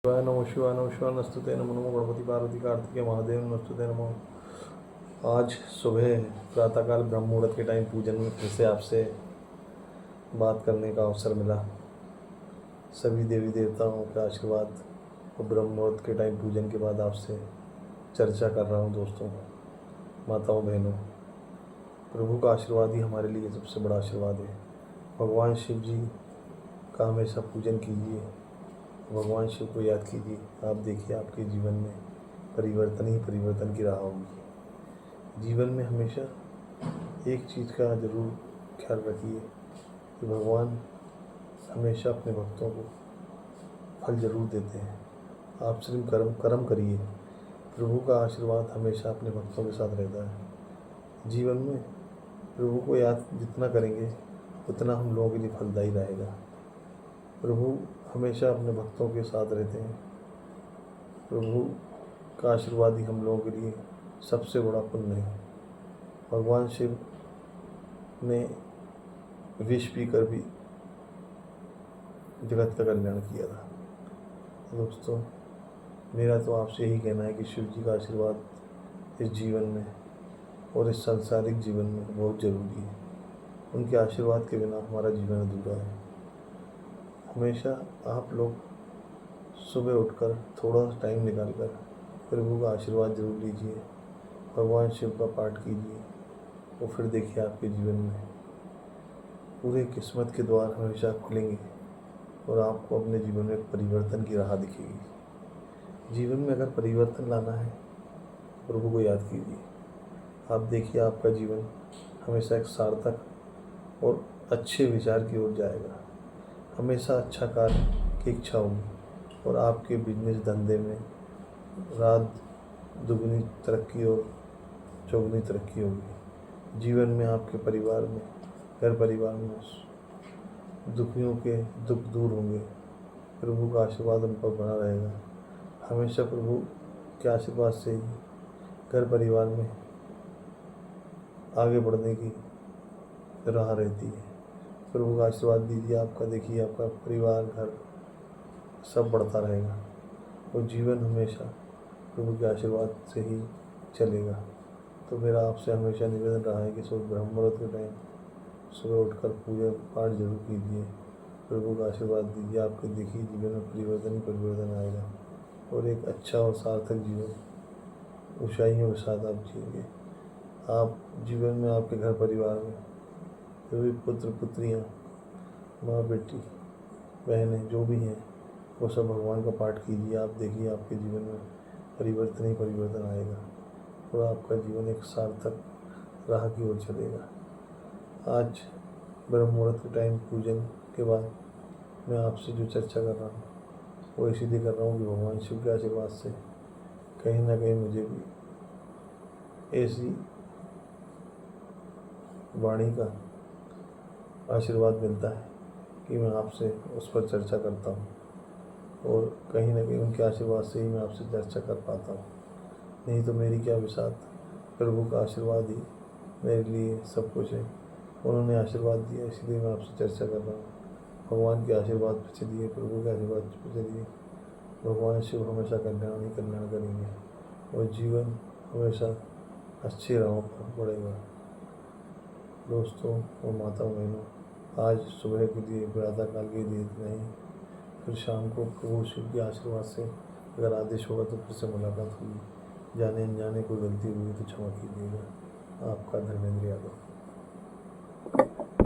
शिवाय नमो शिवाय नमो शिवाय नस्तुते नमो नमो गणपति पार्वती कार्तिकेय महादेव नस्तुते नमो। आज सुबह प्रातःकाल ब्रह्म मुहूर्त के टाइम पूजन में फिर से आपसे बात करने का अवसर मिला। सभी देवी देवताओं का आशीर्वाद और ब्रह्म मुहूर्त के टाइम पूजन के बाद आपसे चर्चा कर रहा हूँ। दोस्तों, माताओं, बहनों, प्रभु का आशीर्वाद ही हमारे लिए सबसे बड़ा आशीर्वाद है। भगवान शिव जी का हमेशा पूजन कीजिए, भगवान शिव को याद कीजिए। आप देखिए आपके जीवन में परिवर्तन ही परिवर्तन की राह होगी। जीवन में हमेशा एक चीज़ का ज़रूर ख्याल रखिए कि भगवान हमेशा अपने भक्तों को फल ज़रूर देते हैं। आप सिर्फ कर्म करिए, प्रभु का आशीर्वाद हमेशा अपने भक्तों के साथ रहता है। जीवन में प्रभु को याद जितना करेंगे उतना हम लोगों के लिए फलदायी रहेगा। प्रभु हमेशा अपने भक्तों के साथ रहते हैं। प्रभु का आशीर्वाद ही हम लोगों के लिए सबसे बड़ा पुण्य है। भगवान शिव ने विष पीकर भी जगत का कल्याण किया था। दोस्तों, मेरा तो आपसे यही कहना है कि शिव जी का आशीर्वाद इस जीवन में और इस सांसारिक जीवन में बहुत ज़रूरी है। उनके आशीर्वाद के बिना हमारा जीवन अधूरा है। हमेशा आप लोग सुबह उठकर थोड़ा टाइम निकालकर प्रभु का आशीर्वाद जरूर लीजिए, भगवान शिव का पाठ कीजिए और फिर देखिए आपके जीवन में पूरे किस्मत के द्वार हमेशा खुलेंगे और आपको अपने जीवन में परिवर्तन की राह दिखेगी। जीवन में अगर परिवर्तन लाना है तो प्रभु को याद कीजिए। आप देखिए आपका जीवन हमेशा एक सार्थक और अच्छे विचार की ओर जाएगा। हमेशा अच्छा कार्य की इच्छा होगी और आपके बिजनेस धंधे में रात दुगनी तरक्की और चौगुनी तरक्की होगी। जीवन में आपके परिवार में, घर परिवार में दुखियों के दुख दूर होंगे। प्रभु का आशीर्वाद उन पर बना रहेगा। हमेशा प्रभु के आशीर्वाद से ही घर परिवार में आगे बढ़ने की राह रहती है। प्रभु का आशीर्वाद दीजिए, आपका देखिए आपका परिवार, घर सब बढ़ता रहेगा और जीवन हमेशा प्रभु के आशीर्वाद से ही चलेगा। तो मेरा आपसे हमेशा निवेदन रहा है कि सुबह ब्रह्म मुहूर्त के टाइम सुबह उठकर पूजा पाठ जरूर कीजिए, प्रभु का आशीर्वाद दीजिए। आपके देखिए जीवन में परिवर्तन ही परिवर्तन आएगा और एक अच्छा और सार्थक जीवन ऊंचाइयों के साथ आप जिएंगे। आप जीवन में आपके घर परिवार में जो भी पुत्र पुत्रियाँ, माँ बेटी, बहनें जो भी हैं, वो सब भगवान का पाठ कीजिए। आप देखिए आपके जीवन में परिवर्तन ही परिवर्तन आएगा और आपका जीवन एक सार्थक राह की ओर चलेगा। आज ब्रह्म मुहूर्त के टाइम पूजन के बाद मैं आपसे जो चर्चा कर रहा हूँ वो इसीलिए कर रहा हूँ कि भगवान शिव के आशीर्वाद से कहीं ना कहीं मुझे भी ऐसी वाणी का आशीर्वाद मिलता है कि मैं आपसे उस पर चर्चा करता हूँ और कहीं ना कहीं उनके आशीर्वाद से ही मैं आपसे चर्चा कर पाता हूँ। नहीं तो मेरी क्या विसात, प्रभु का आशीर्वाद ही मेरे लिए सब कुछ है। उन्होंने आशीर्वाद दिया इसलिए मैं आपसे चर्चा कर रहा हूँ। भगवान के आशीर्वाद पे चलिए, प्रभु के आशीर्वाद पे चलिए। भगवान शिव हमेशा कल्याण ही कल्याण करेंगे और जीवन हमेशा अच्छी राहों पर बढ़ेगा। दोस्तों और माताओं बहनों, आज सुबह के लिए प्रातःकाल के लिए इतना ही। फिर शाम को प्रभु शिव के आशीर्वाद से अगर आदेश होगा तो फिर से मुलाकात होगी। जाने अनजाने कोई गलती हुई तो क्षमा कीजिएगा। आपका धर्मेंद्र यादव।